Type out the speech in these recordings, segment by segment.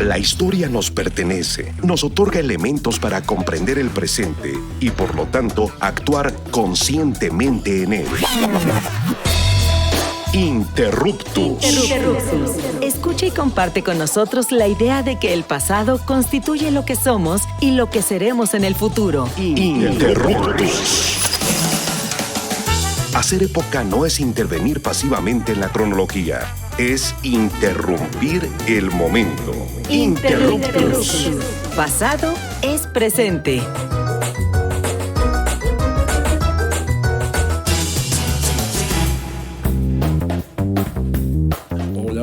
La historia nos pertenece, nos otorga elementos para comprender el presente y, por lo tanto, actuar conscientemente en él. Interruptus. Escucha y comparte con nosotros la idea de que el pasado constituye lo que somos y lo que seremos en el futuro. Interruptus. Hacer época no es intervenir pasivamente en la cronología, es interrumpir el momento. Interruptus. Pasado es presente.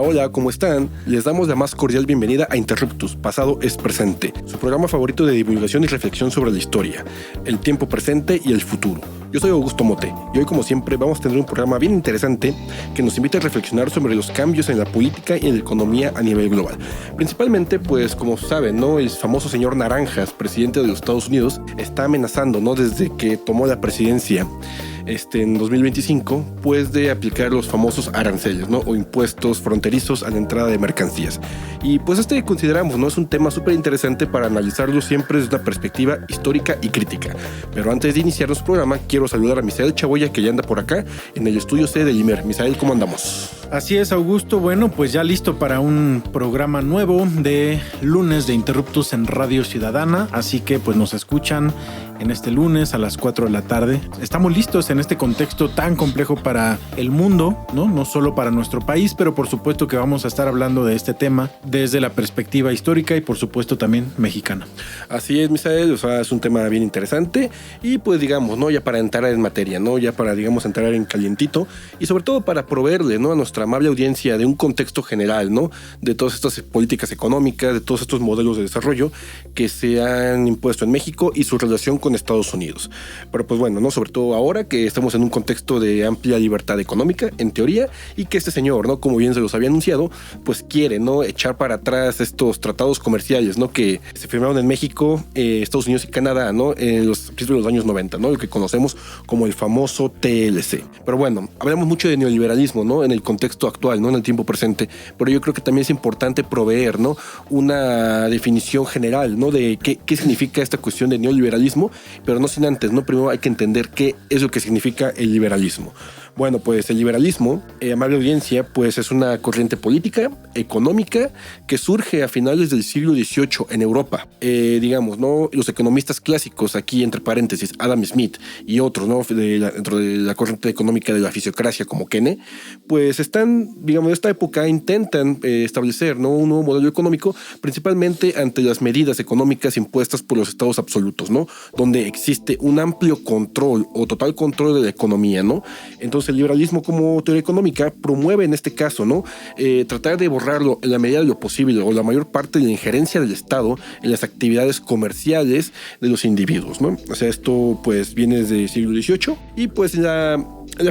Hola, ¿cómo están? Les damos la más cordial bienvenida a Interruptus, Pasado es Presente, su programa favorito de divulgación y reflexión sobre la historia, el tiempo presente y el futuro. Yo soy Augusto Mote y hoy, como siempre, vamos a tener un programa bien interesante que nos invita a reflexionar sobre los cambios en la política y en la economía a nivel global. Principalmente, pues, como saben, ¿no? El famoso señor Naranjas, presidente de los Estados Unidos, está amenazando, ¿no? Desde que tomó la presidencia en 2025, pues de aplicar los famosos aranceles, ¿no? O impuestos fronterizos a la entrada de mercancías. Y pues consideramos, ¿no? Es un tema súper interesante para analizarlo siempre desde una perspectiva histórica y crítica. Pero antes de iniciar nuestro programa, quiero saludar a Misael Chaboya, que ya anda por acá en el estudio C del IMER. Misael, ¿cómo andamos? Así es, Augusto. Bueno, pues ya listo para un programa nuevo de lunes de Interruptus en Radio Ciudadana. Así que pues nos escuchan en este lunes a las 4 de la tarde. Estamos listos en este contexto tan complejo para el mundo, ¿no? No solo para nuestro país, pero por supuesto que vamos a estar hablando de este tema desde la perspectiva histórica y por supuesto también mexicana. Así es, Misael, o sea, es un tema bien interesante y pues digamos, ¿no? Ya para entrar en materia, ¿no? Ya para, digamos, entrar en calientito y sobre todo para proveerle, ¿no? A nuestra amable audiencia de un contexto general, ¿no? De todas estas políticas económicas, de todos estos modelos de desarrollo que se han impuesto en México y su relación con Estados Unidos. Pero pues bueno, ¿no? Sobre todo ahora que estamos en un contexto de amplia libertad económica, en teoría, y que este señor, ¿no? Como bien se los había anunciado, pues quiere, ¿no? Echar para atrás estos tratados comerciales, ¿no? Que se firmaron en México, Estados Unidos y Canadá, ¿no? En los principios de los años 90, ¿no? Lo que conocemos como el famoso TLC. Pero bueno, hablamos mucho de neoliberalismo, ¿no? En el contexto actual, ¿no? En el tiempo presente. Pero yo creo que también es importante proveer, ¿no? Una definición general, ¿no? De qué significa esta cuestión de neoliberalismo, pero no sin antes, ¿no? Primero hay que entender qué es lo que significa el liberalismo. Bueno, pues el liberalismo, amable audiencia, pues es una corriente política, económica, que surge a finales del siglo XVIII en Europa. Digamos, ¿no? Los economistas clásicos, aquí entre paréntesis, Adam Smith y otros, ¿no? Dentro de la corriente económica de la fisiocracia como Keynes, pues están, digamos, en esta época intentan establecer, ¿no? Un nuevo modelo económico, principalmente ante las medidas económicas impuestas por los estados absolutos, ¿no? Donde existe un amplio control o total control de la economía, ¿no? Entonces el liberalismo como teoría económica promueve en este caso, ¿no? Tratar de borrarlo en la medida de lo posible o la mayor parte de la injerencia del Estado en las actividades comerciales de los individuos, ¿no? O sea, esto pues viene desde el siglo XVIII y pues la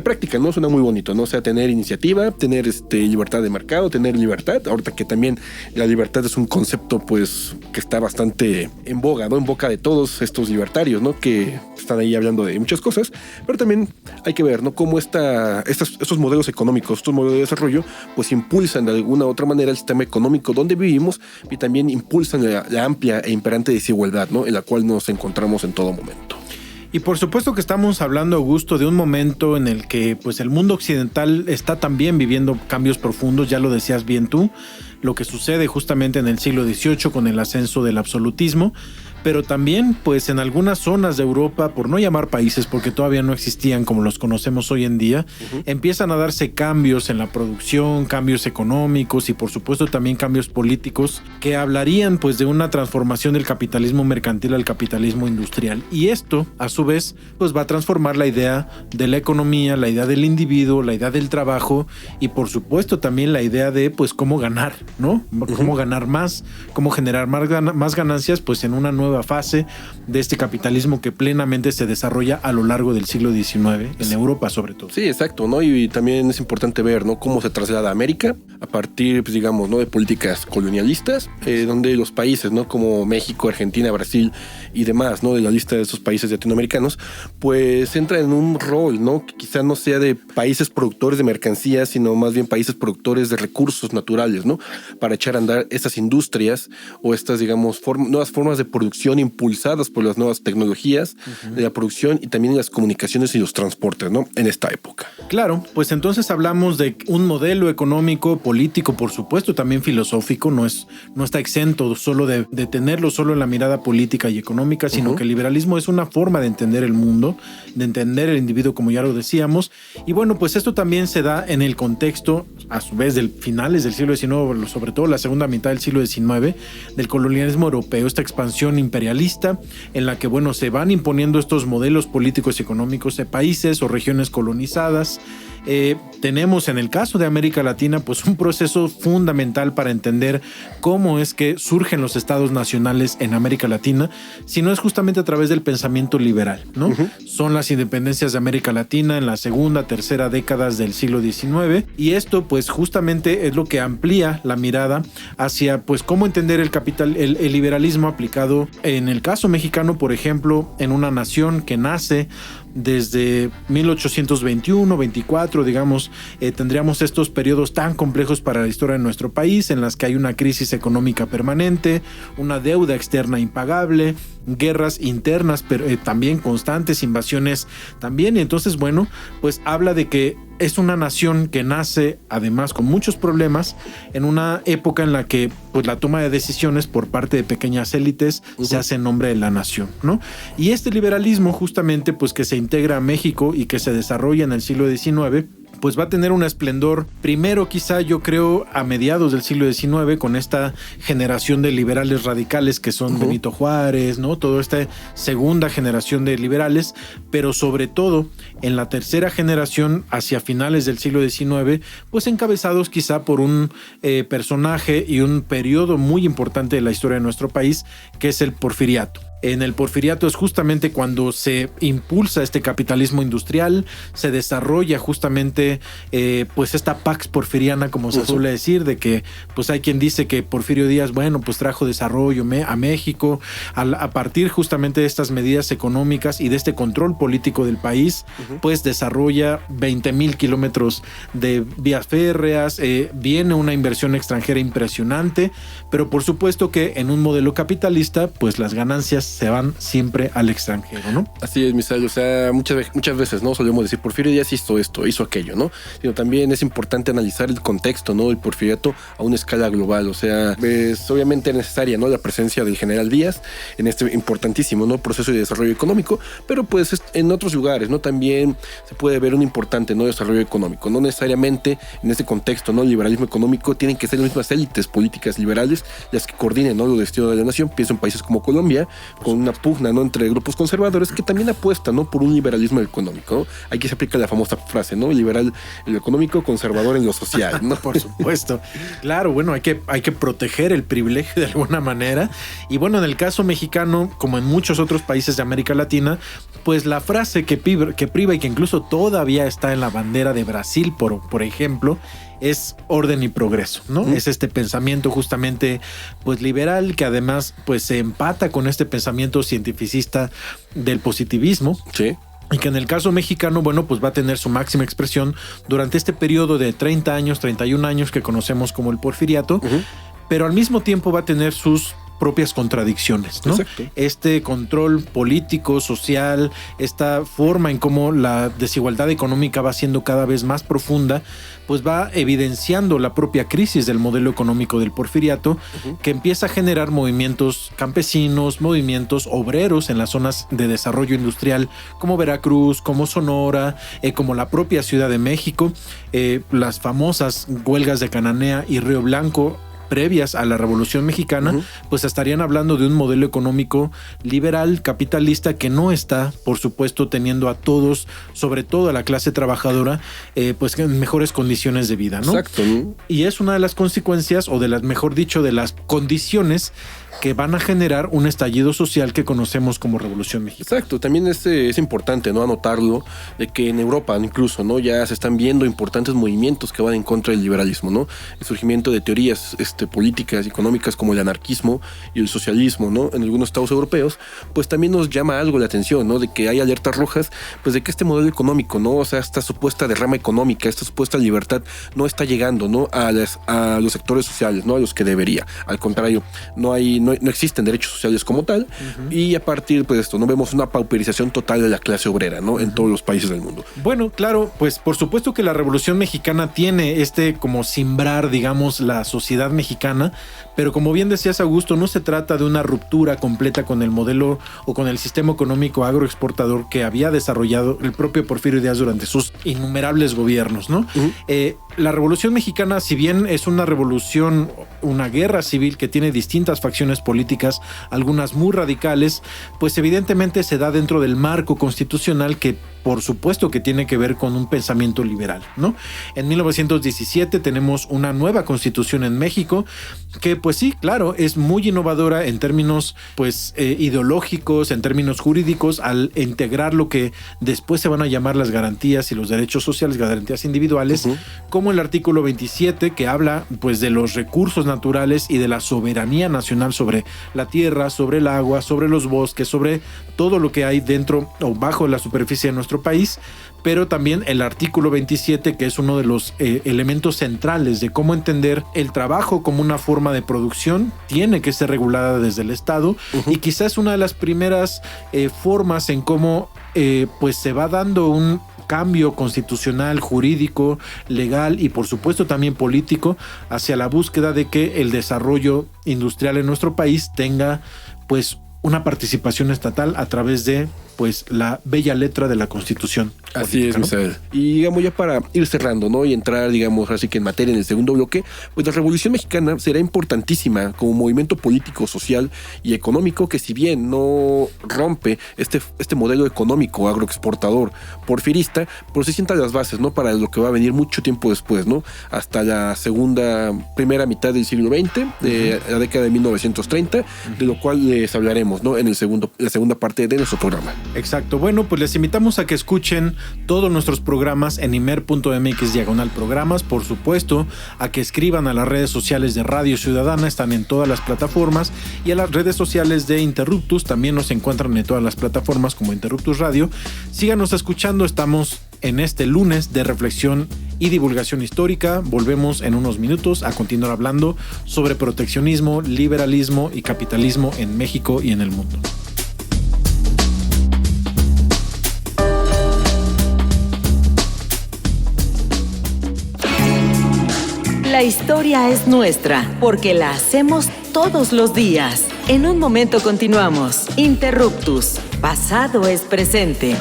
práctica, ¿no? Suena muy bonito, ¿no? O sea, tener iniciativa, tener libertad de mercado, tener libertad. Ahorita que también la libertad es un concepto, pues, que está bastante en boga, ¿no? En boca de todos estos libertarios, ¿no? Que están ahí hablando de muchas cosas. Pero también hay que ver, ¿no? Cómo estos modelos económicos, estos modelos de desarrollo, pues impulsan de alguna u otra manera el sistema económico donde vivimos y también impulsan la amplia e imperante desigualdad, ¿no? En la cual nos encontramos en todo momento. Y por supuesto que estamos hablando, Augusto, de un momento en el que pues el mundo occidental está también viviendo cambios profundos, ya lo decías bien tú, lo que sucede justamente en el siglo XVIII con el ascenso del absolutismo, pero también pues en algunas zonas de Europa, por no llamar países porque todavía no existían como los conocemos hoy en día, empiezan a darse cambios en la producción, cambios económicos y por supuesto también cambios políticos que hablarían pues de una transformación del capitalismo mercantil al capitalismo industrial. Y esto a su vez pues va a transformar la idea de la economía, la idea del individuo, la idea del trabajo y por supuesto también la idea de pues cómo ganar, ¿no? Cómo ganar más, cómo generar más ganancias pues en una nueva fase de este capitalismo que plenamente se desarrolla a lo largo del siglo XIX, en Europa sobre todo. Sí, exacto, ¿no? Y también es importante ver, ¿no? Cómo se traslada a América a partir, pues, digamos, ¿no? De políticas colonialistas, donde los países, ¿no? Como México, Argentina, Brasil y demás, ¿no? De la lista de esos países latinoamericanos, pues entran en un rol, ¿no? Que quizá no sea de países productores de mercancías, sino más bien países productores de recursos naturales, ¿no? para echar a andar estas industrias o estas, digamos, nuevas formas de producción impulsadas por las nuevas tecnologías de la producción y también las comunicaciones y los transportes, ¿no? En esta época. Claro, pues entonces hablamos de un modelo económico, político, por supuesto, también filosófico, no está exento solo de tenerlo solo en la mirada política y económica, sino que el liberalismo es una forma de entender el mundo, de entender el individuo, como ya lo decíamos. Y bueno, pues esto también se da en el contexto, a su vez, del finales del siglo XIX, sobre todo la segunda mitad del siglo XIX, del colonialismo europeo, esta expansión imperialista en la que, bueno, se van imponiendo estos modelos políticos y económicos de países o regiones colonizadas. Tenemos en el caso de América Latina pues un proceso fundamental para entender cómo es que surgen los estados nacionales en América Latina, si no es justamente a través del pensamiento liberal, ¿no? Son las independencias de América Latina en la segunda, tercera décadas del siglo XIX, y esto pues justamente es lo que amplía la mirada hacia pues cómo entender el liberalismo aplicado en el caso mexicano, por ejemplo, en una nación que nace desde 1821-24, digamos, tendríamos estos periodos tan complejos para la historia de nuestro país, en las que hay una crisis económica permanente, una deuda externa impagable, guerras internas pero también constantes, invasiones también, y entonces, bueno, pues habla de que es una nación que nace además con muchos problemas en una época en la que pues la toma de decisiones por parte de pequeñas élites se hace en nombre de la nación, ¿no? Y este liberalismo justamente pues que se integra a México y que se desarrolla en el siglo XIX, pues va a tener un esplendor primero quizá yo creo a mediados del siglo XIX con esta generación de liberales radicales que son Benito Juárez, ¿no? Toda esta segunda generación de liberales, pero sobre todo en la tercera generación hacia finales del siglo XIX, pues encabezados quizá por un personaje y un periodo muy importante de la historia de nuestro país, que es el Porfiriato. En el Porfiriato es justamente cuando se impulsa este capitalismo industrial, se desarrolla justamente pues esta Pax Porfiriana, como se suele decir, de que pues hay quien dice que Porfirio Díaz, bueno, pues trajo desarrollo a México a partir justamente de estas medidas económicas y de este control político del país, pues desarrolla 20,000 kilómetros de vías férreas, viene una inversión extranjera impresionante, pero por supuesto que en un modelo capitalista, pues las ganancias se van siempre al extranjero, ¿no? Así es, Misael. O sea, muchas veces, ¿no? Solemos decir, Porfirio Díaz hizo esto, hizo aquello, ¿no? Sino también es importante analizar el contexto, ¿no? El Porfiriato a una escala global. O sea, es obviamente necesaria, ¿no? La presencia del general Díaz en este importantísimo, ¿no? Proceso de desarrollo económico, pero pues en otros lugares, ¿no? También se puede ver un importante, ¿no? Desarrollo económico. No necesariamente en este contexto, ¿no? El liberalismo económico tienen que ser las mismas élites políticas liberales las que coordinen, ¿no? Los destinos de la nación. Pienso en países como Colombia, con una pugna, ¿no? Entre grupos conservadores que también apuestan, ¿no? Por un liberalismo económico, ¿no? Aquí se aplica la famosa frase, ¿no? Liberal en lo económico, conservador en lo social, ¿no? Por supuesto. Claro, bueno, hay que proteger el privilegio de alguna manera. Y bueno, en el caso mexicano, como en muchos otros países de América Latina, pues la frase que priva y que incluso todavía está en la bandera de Brasil, por ejemplo, es orden y progreso, ¿no? Es este pensamiento justamente pues liberal que además pues se empata con este pensamiento cientificista del positivismo. Sí. Y que en el caso mexicano, bueno, pues va a tener su máxima expresión durante este periodo de 30 años, 31 años que conocemos como el Porfiriato, pero al mismo tiempo va a tener sus propias contradicciones, ¿no? Exacto. Este control político, social, esta forma en cómo la desigualdad económica va siendo cada vez más profunda, pues va evidenciando la propia crisis del modelo económico del Porfiriato, que empieza a generar movimientos campesinos, movimientos obreros en las zonas de desarrollo industrial como Veracruz, como Sonora, como la propia Ciudad de México, las famosas huelgas de Cananea y Río Blanco, previas a la Revolución Mexicana, pues estarían hablando de un modelo económico liberal, capitalista, que no está, por supuesto, teniendo a todos, sobre todo a la clase trabajadora, pues en mejores condiciones de vida, ¿no? Exacto. Y es una de las consecuencias, o de las, mejor dicho, de las condiciones que van a generar un estallido social que conocemos como Revolución Mexicana. Exacto, también es importante, ¿no? Anotarlo, de que en Europa incluso, ¿no? Ya se están viendo importantes movimientos que van en contra del liberalismo, ¿no? El surgimiento de teorías políticas económicas como el anarquismo y el socialismo, ¿no? En algunos estados europeos, pues también nos llama algo la atención, ¿no? De que hay alertas rojas, pues de que este modelo económico, ¿no? O sea, esta supuesta derrama económica, esta supuesta libertad no está llegando, ¿no? A los sectores sociales, ¿no? A los que debería. Al contrario, no existen derechos sociales como tal, y a partir pues, de esto, ¿no? Vemos una pauperización total de la clase obrera, ¿no? En todos los países del mundo. Bueno, claro, pues por supuesto que la Revolución Mexicana tiene como simbrar, digamos, la sociedad mexicana, pero como bien decías, Augusto, no se trata de una ruptura completa con el modelo o con el sistema económico agroexportador que había desarrollado el propio Porfirio Díaz durante sus innumerables gobiernos, ¿no? La Revolución Mexicana, si bien es una revolución, una guerra civil que tiene distintas facciones políticas, algunas muy radicales, pues evidentemente se da dentro del marco constitucional que por supuesto que tiene que ver con un pensamiento liberal, ¿no? En 1917 tenemos una nueva constitución en México que pues sí, claro, es muy innovadora en términos pues ideológicos, en términos jurídicos, al integrar lo que después se van a llamar las garantías y los derechos sociales, garantías individuales, como el artículo 27 que habla pues de los recursos naturales y de la soberanía nacional sobre la tierra, sobre el agua, sobre los bosques, sobre todo lo que hay dentro o bajo la superficie de nuestro país, pero también el artículo 27, que es uno de los elementos centrales de cómo entender el trabajo como una forma de producción, tiene que ser regulada desde el Estado, y quizás una de las primeras formas en cómo pues se va dando un cambio constitucional, jurídico, legal y por supuesto también político hacia la búsqueda de que el desarrollo industrial en nuestro país tenga pues una participación estatal a través de pues la bella letra de la Constitución. Así es, Misael. Y digamos ya para ir cerrando, ¿no? Y entrar, digamos, así que en materia en el segundo bloque, pues la Revolución Mexicana será importantísima como movimiento político, social y económico que si bien no rompe este modelo económico agroexportador porfirista, pues se sientan las bases, ¿no? Para lo que va a venir mucho tiempo después, ¿no? Hasta la primera mitad del siglo XX, de la década de 1930, de lo cual les hablaremos, ¿no? En la segunda parte de nuestro programa. Exacto. Bueno, pues les invitamos a que escuchen todos nuestros programas en imer.mx/programas, por supuesto, a que escriban a las redes sociales de Radio Ciudadana, están en todas las plataformas, y a las redes sociales de Interruptus, también nos encuentran en todas las plataformas como Interruptus Radio. Síganos escuchando, estamos en este lunes de reflexión y divulgación histórica. Volvemos en unos minutos a continuar hablando sobre proteccionismo, liberalismo y capitalismo en México y en el mundo. La historia es nuestra, porque la hacemos todos los días. En un momento continuamos. Interruptus. Pasado es presente.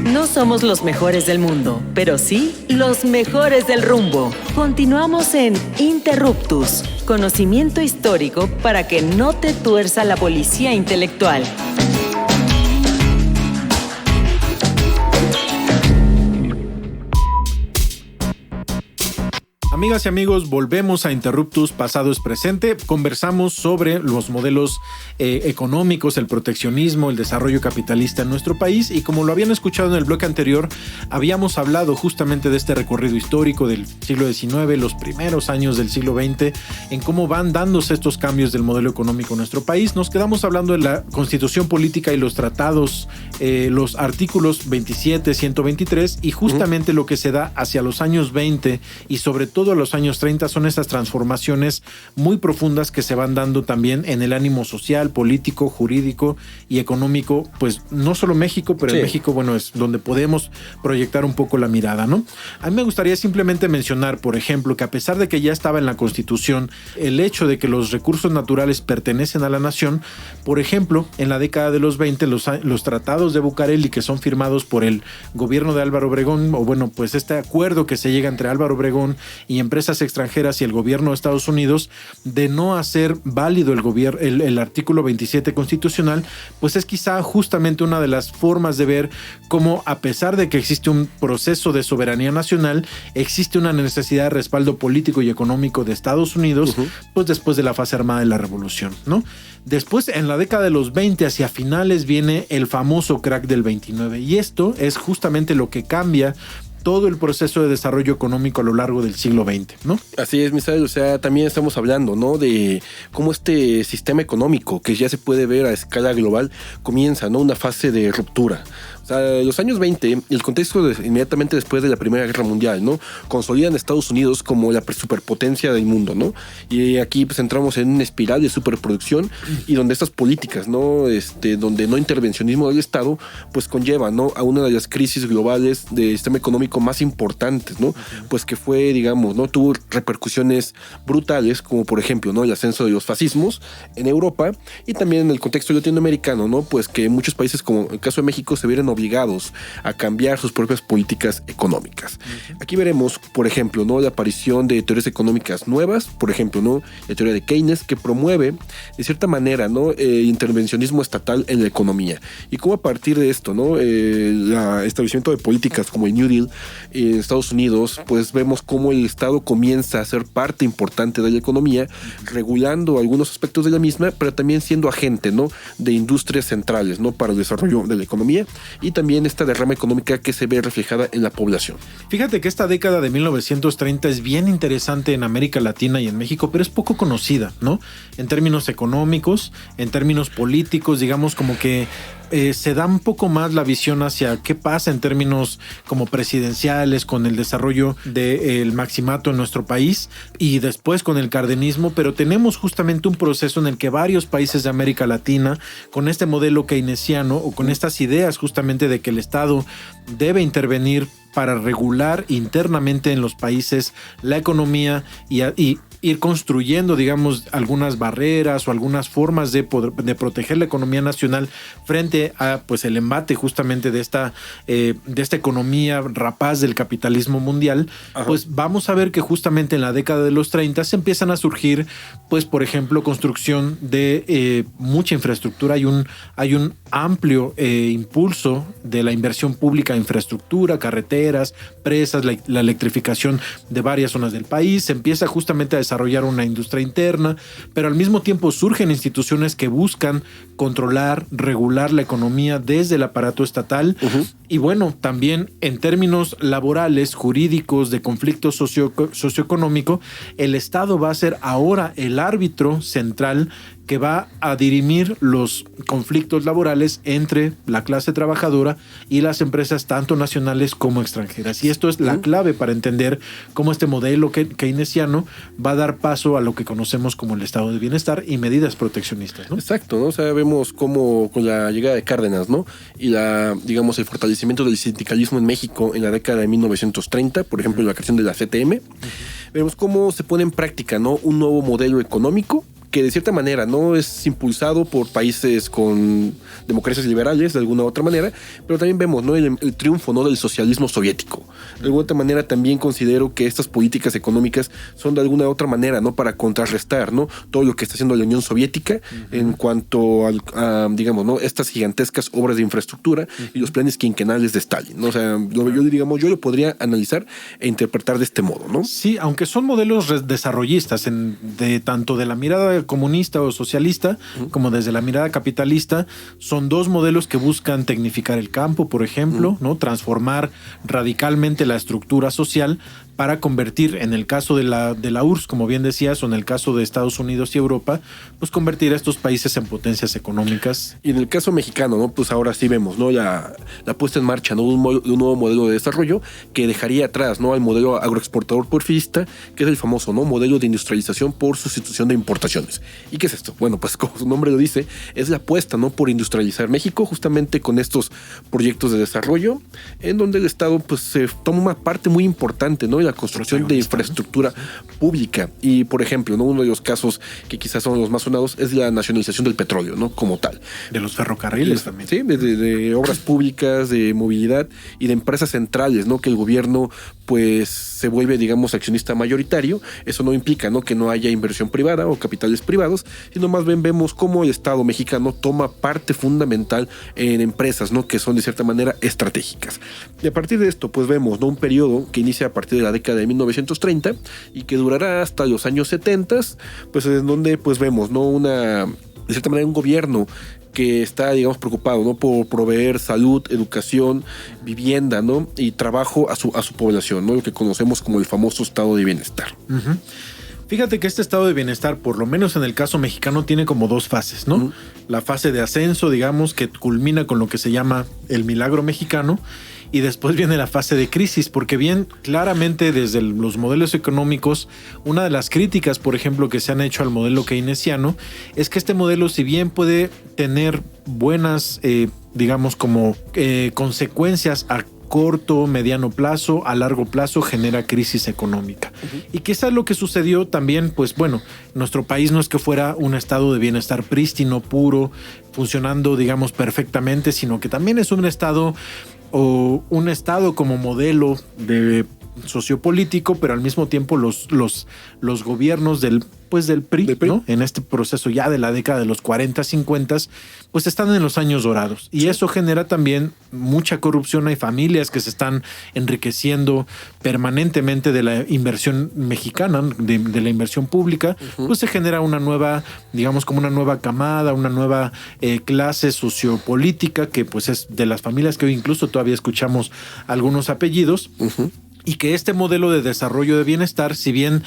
No somos los mejores del mundo, pero sí los mejores del rumbo. Continuamos en Interruptus, conocimiento histórico para que no te tuerza la policía intelectual. Amigas y amigos, volvemos a Interruptus, pasado es presente. Conversamos sobre los modelos económicos, el proteccionismo, el desarrollo capitalista en nuestro país, y como lo habían escuchado en el bloque anterior, habíamos hablado justamente de este recorrido histórico del siglo XIX, los primeros años del siglo XX, en cómo van dándose estos cambios del modelo económico en nuestro país. Nos quedamos hablando de la Constitución Política y los tratados, los artículos 27, 123, y justamente lo que se da hacia los años 20 y sobre todo a los años 30 son estas transformaciones muy profundas que se van dando también en el ánimo social, político, jurídico y económico, pues no solo México, pero sí. En México, bueno, es donde podemos proyectar un poco la mirada, ¿no? A mí me gustaría simplemente mencionar, por ejemplo, que a pesar de que ya estaba en la Constitución el hecho de que los recursos naturales pertenecen a la nación, por ejemplo, en la década de los 20, los tratados de Bucareli, que son firmados por el gobierno de Álvaro Obregón, o bueno, pues este acuerdo que se llega entre Álvaro Obregón y empresas extranjeras y el gobierno de Estados Unidos de no hacer válido el artículo 27 constitucional, pues es quizá justamente una de las formas de ver cómo, a pesar de que existe un proceso de soberanía nacional, existe una necesidad de respaldo político y económico de Estados Unidos, pues después de la fase armada de la revolución, ¿no? Después, en la década de los 20, hacia finales, viene el famoso crack del 29. Y esto es justamente lo que cambia todo el proceso de desarrollo económico a lo largo del siglo XX, ¿no? Así es, Misael. O sea, también estamos hablando, ¿no?, de cómo este sistema económico, que ya se puede ver a escala global, comienza, ¿no?, una fase de ruptura. O sea, los años 20, el contexto inmediatamente después de la Primera Guerra Mundial, ¿no?, consolidan a Estados Unidos como la superpotencia del mundo, ¿no? Y aquí pues entramos en una espiral de superproducción y donde estas políticas, ¿no?, donde no intervencionismo del Estado, pues conllevan, ¿no?, a una de las crisis globales del sistema económico más importantes, ¿no? Pues que fue, digamos, ¿no?, tuvo repercusiones brutales, como por ejemplo, ¿no?, el ascenso de los fascismos en Europa y también en el contexto latinoamericano, ¿no?, pues que muchos países, como el caso de México, se vieron obligados a cambiar sus propias políticas económicas. Aquí veremos, por ejemplo, ¿no?, la aparición de teorías económicas nuevas, por ejemplo, ¿no?, la teoría de Keynes, que promueve, de cierta manera, ¿no?, el intervencionismo estatal en la economía. Y cómo a partir de esto, ¿no?, el establecimiento de políticas como el New Deal en Estados Unidos, pues vemos cómo el Estado comienza a ser parte importante de la economía, regulando algunos aspectos de la misma, pero también siendo agente, ¿no?, de industrias centrales, ¿no?, para el desarrollo de la economía, y también esta derrama económica que se ve reflejada en la población. Fíjate que esta década de 1930 es bien interesante en América Latina y en México, pero es poco conocida, ¿no? En términos económicos, en términos políticos, digamos como que se da un poco más la visión hacia qué pasa en términos como presidenciales, con el desarrollo del maximato en nuestro país y después con el cardenismo, pero tenemos justamente un proceso en el que varios países de América Latina, con este modelo keynesiano o con estas ideas justamente de que el Estado debe intervenir para regular internamente en los países la economía y ir construyendo, digamos, algunas barreras o algunas formas de proteger la economía nacional frente a, pues, el embate justamente de esta economía rapaz del capitalismo mundial. Ajá. Pues vamos a ver que justamente en la década de los 30 se empiezan a surgir, pues, por ejemplo, construcción de mucha infraestructura. Hay un amplio impulso de la inversión pública en infraestructura, carreteras, presas, la electrificación de varias zonas del país. Se empieza justamente a desarrollar una industria interna, pero al mismo tiempo surgen instituciones que buscan controlar, regular la economía desde el aparato estatal. Uh-huh. Y bueno, también en términos laborales, jurídicos, de conflicto socioeconómico, el Estado va a ser ahora el árbitro central que va a dirimir los conflictos laborales entre la clase trabajadora y las empresas tanto nacionales como extranjeras. Y esto es la clave para entender cómo este modelo keynesiano va a dar paso a lo que conocemos como el estado de bienestar y medidas proteccionistas, ¿no? Exacto, ¿no? O sea, vemos cómo con la llegada de Cárdenas, ¿no?, y digamos, el fortalecimiento del sindicalismo en México en la década de 1930, por ejemplo, la creación de la CTM, vemos cómo se pone en práctica, ¿no?, un nuevo modelo económico que de cierta manera no es impulsado por países con democracias liberales de alguna otra manera, pero también vemos, ¿no?, el triunfo, ¿no?, del socialismo soviético. De alguna otra manera también considero que estas políticas económicas son de alguna otra manera, ¿no?, para contrarrestar, ¿no?, todo lo que está haciendo la Unión Soviética en cuanto a, digamos, ¿no?, estas gigantescas obras de infraestructura y los planes quinquenales de Stalin, ¿no? O sea, yo lo podría analizar e interpretar de este modo, ¿no? Sí, aunque son modelos desarrollistas tanto de la mirada comunista o socialista, como desde la mirada capitalista, son dos modelos que buscan tecnificar el campo, por ejemplo, ¿no?, transformar radicalmente la estructura social para convertir, en el caso de la URSS, como bien decías, o en el caso de Estados Unidos y Europa, pues convertir a estos países en potencias económicas. Y en el caso mexicano, ¿no?, pues ahora sí vemos, ¿no?, la puesta en marcha, ¿no?, de un nuevo modelo de desarrollo que dejaría atrás, ¿no?, al modelo agroexportador porfirista, que es el famoso, ¿no?, modelo de industrialización por sustitución de importaciones. ¿Y qué es esto? Bueno, pues como su nombre lo dice, es la apuesta, ¿no?, por industrializar México justamente con estos proyectos de desarrollo en donde el Estado pues se toma una parte muy importante, ¿no?, la construcción de infraestructura pública. Y por ejemplo, ¿no?, uno de los casos que quizás son los más sonados es la nacionalización del petróleo, ¿no?, como tal. De los ferrocarriles también. Sí, de obras públicas, de movilidad y de empresas centrales, ¿no?, que el gobierno pues se vuelve, digamos, accionista mayoritario. Eso no implica, ¿no?, que no haya inversión privada o capitales privados, sino más bien vemos cómo el Estado mexicano toma parte fundamental en empresas, ¿no?, que son de cierta manera estratégicas. Y a partir de esto, pues vemos, ¿no?, un periodo que inicia a partir de la década de 1930 y que durará hasta los años 70, pues en donde pues vemos, ¿no?, de cierta manera un gobierno que está, digamos, preocupado, ¿no?, por proveer salud, educación, vivienda, ¿no?, y trabajo a su población, ¿no?, lo que conocemos como el famoso estado de bienestar. Uh-huh. Fíjate que este estado de bienestar, por lo menos en el caso mexicano, tiene como dos fases, ¿no? Uh-huh. La fase de ascenso, digamos, que culmina con lo que se llama el milagro mexicano, y después viene la fase de crisis, porque bien claramente desde los modelos económicos, una de las críticas, por ejemplo, que se han hecho al modelo keynesiano, es que este modelo, si bien puede tener buenas, digamos, como consecuencias a corto, mediano plazo, a largo plazo genera crisis económica. Uh-huh. Y quizás lo que sucedió también, pues bueno, nuestro país no es que fuera un estado de bienestar prístino, puro, funcionando, digamos, perfectamente, sino que también es un estado como modelo de sociopolítico, pero al mismo tiempo los gobiernos del PRI, ¿no?, en este proceso ya de la década de los 40, 50, pues están en los años dorados. Y eso genera también mucha corrupción. Hay familias que se están enriqueciendo permanentemente de la inversión mexicana, de la inversión pública. Uh-huh. Pues se genera una nueva, digamos, como una nueva camada, una nueva clase sociopolítica, que pues es de las familias que hoy incluso todavía escuchamos algunos apellidos. Uh-huh. Y que este modelo de desarrollo de bienestar, si bien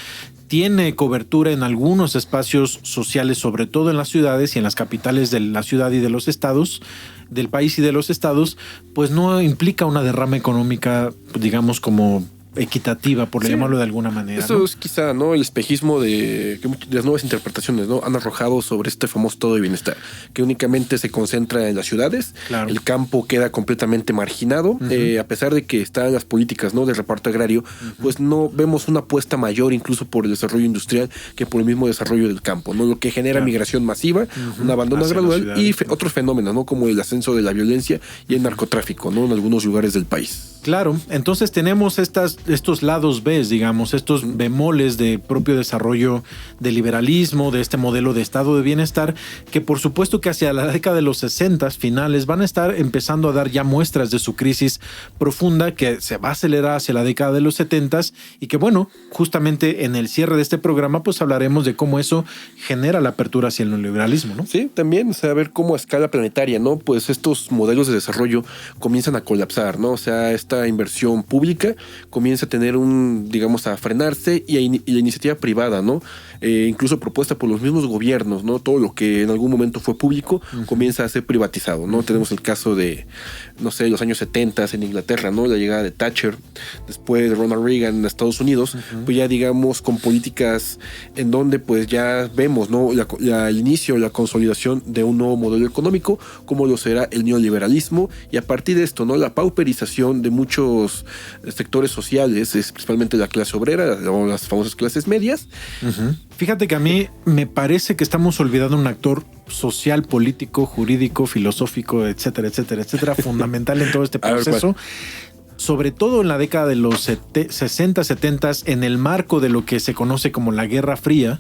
tiene cobertura en algunos espacios sociales, sobre todo en las ciudades y en las capitales de la ciudad y de los estados, del país y de los estados, pues no implica una derrama económica, digamos, como equitativa, por llamarlo de alguna manera. Eso, ¿no?, es quizá, ¿no?, el espejismo de las nuevas interpretaciones, ¿no?, han arrojado sobre este famoso estado de bienestar, que únicamente se concentra en las ciudades. Claro. El campo queda completamente marginado. Uh-huh. A pesar de que están las políticas, ¿no?, de reparto agrario, uh-huh, pues no vemos una apuesta mayor incluso por el desarrollo industrial que por el mismo desarrollo del campo, ¿no?, lo que genera migración masiva, uh-huh, un abandono gradual y otros fenómenos, ¿no?, como el ascenso de la violencia y el narcotráfico, ¿no?, en algunos lugares del país. Claro, entonces tenemos estos lados B, digamos, estos bemoles de propio desarrollo del liberalismo, de este modelo de estado de bienestar, que por supuesto que hacia la década de los 60 finales van a estar empezando a dar ya muestras de su crisis profunda, que se va a acelerar hacia la década de los 70 y que, bueno, justamente en el cierre de este programa pues hablaremos de cómo eso genera la apertura hacia el neoliberalismo, ¿no? Sí, también, o sea, ver cómo a escala planetaria, ¿no?, pues estos modelos de desarrollo comienzan a colapsar, ¿no? O sea, esta inversión pública comienza a tener digamos, a frenarse y la iniciativa privada, ¿no? Incluso propuesta por los mismos gobiernos, ¿no? Todo lo que en algún momento fue público, uh-huh, comienza a ser privatizado, ¿no? Uh-huh. Tenemos el caso de, no sé, los años 70 en Inglaterra, ¿no?, la llegada de Thatcher, después de Ronald Reagan en Estados Unidos, uh-huh, pues ya, digamos, con políticas en donde pues ya vemos, ¿no?, el inicio, la consolidación de un nuevo modelo económico, como lo será el neoliberalismo, y a partir de esto, ¿no?, la pauperización de muchos sectores sociales, principalmente la clase obrera o las famosas clases medias. Uh-huh. Fíjate que a mí me parece que estamos olvidando un actor social, político, jurídico, filosófico, etcétera, etcétera, etcétera, fundamental en todo este proceso. Sobre todo en la década de los 60, 70, en el marco de lo que se conoce como la Guerra Fría,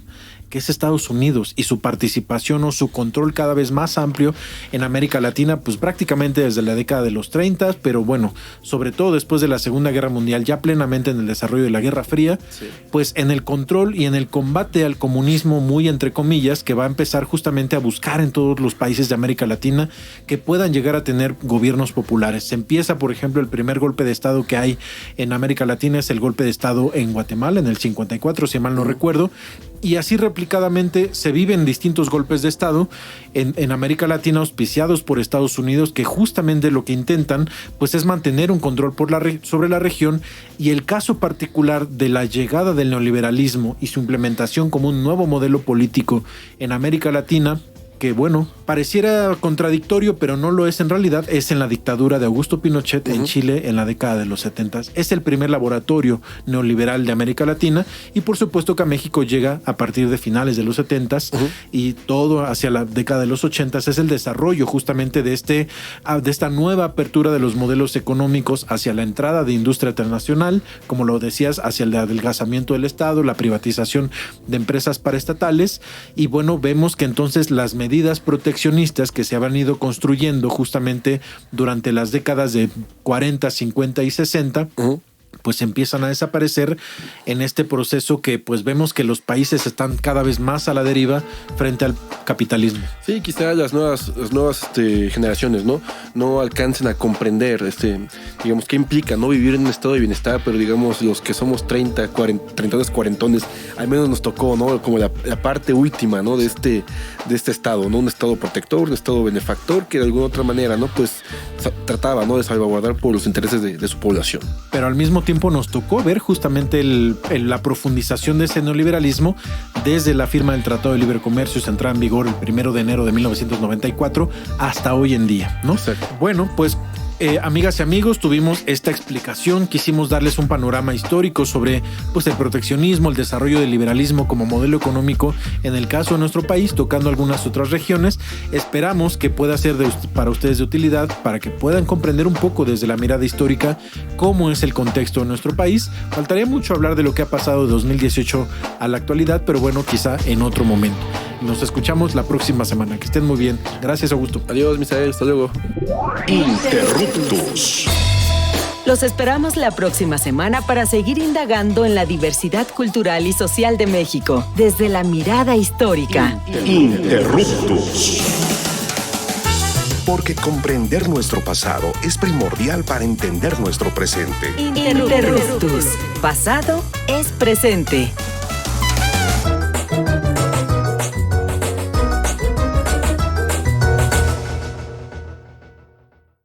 que es Estados Unidos, y su participación o su control cada vez más amplio en América Latina, pues prácticamente desde la década de los 30, pero bueno, sobre todo después de la Segunda Guerra Mundial, ya plenamente en el desarrollo de la Guerra Fría, sí, pues en el control y en el combate al comunismo, muy entre comillas, que va a empezar justamente a buscar en todos los países de América Latina que puedan llegar a tener gobiernos populares. Se empieza, por ejemplo, el primer golpe de Estado que hay en América Latina es el golpe de Estado en Guatemala, en el 54, si mal no recuerdo, y así replicadamente se viven distintos golpes de Estado en América Latina auspiciados por Estados Unidos, que justamente lo que intentan pues es mantener un control sobre la región, y el caso particular de la llegada del neoliberalismo y su implementación como un nuevo modelo político en América Latina, que, bueno, pareciera contradictorio, pero no lo es en realidad, es en la dictadura de Augusto Pinochet en Chile en la década de los 70. Es el primer laboratorio neoliberal de América Latina y por supuesto que a México llega a partir de finales de los 70 y todo hacia la década de los 80 es el desarrollo justamente de esta nueva apertura de los modelos económicos hacia la entrada de industria internacional, como lo decías, hacia el adelgazamiento del Estado, la privatización de empresas paraestatales y bueno, vemos que entonces las medidas proteccionistas que se habían ido construyendo justamente durante las décadas de 40, 50 y 60 pues empiezan a desaparecer en este proceso que pues vemos que los países están cada vez más a la deriva frente al capitalismo. Sí, quizá las nuevas generaciones no alcancen a comprender digamos qué implica no vivir en un estado de bienestar, pero digamos los que somos 30, 40, cuarentones, al menos nos tocó, ¿no? Como la parte última, ¿no? de este estado, ¿no? Un estado protector, un estado benefactor que de alguna otra manera, ¿no? Pues trataba, ¿no? De salvaguardar por los intereses de su población. Pero al mismo tiempo nos tocó ver justamente la profundización de ese neoliberalismo desde la firma del Tratado de Libre Comercio, se entraba en vigor el 1 de enero de 1994 hasta hoy en día, ¿no? Exacto. Bueno, pues amigas y amigos, tuvimos esta explicación, quisimos darles un panorama histórico sobre pues, el proteccionismo, el desarrollo del liberalismo como modelo económico en el caso de nuestro país, tocando algunas otras regiones. Esperamos que pueda ser para ustedes de utilidad, para que puedan comprender un poco desde la mirada histórica cómo es el contexto de nuestro país. Faltaría mucho hablar de lo que ha pasado de 2018 a la actualidad, pero bueno, quizá en otro momento. Nos escuchamos la próxima semana. Que estén muy bien. Gracias, Augusto. Adiós, Misael. Hasta luego. Interruptus. Los esperamos la próxima semana para seguir indagando en la diversidad cultural y social de México desde la mirada histórica. Interruptus. Porque comprender nuestro pasado es primordial para entender nuestro presente. Interruptus. Pasado es presente.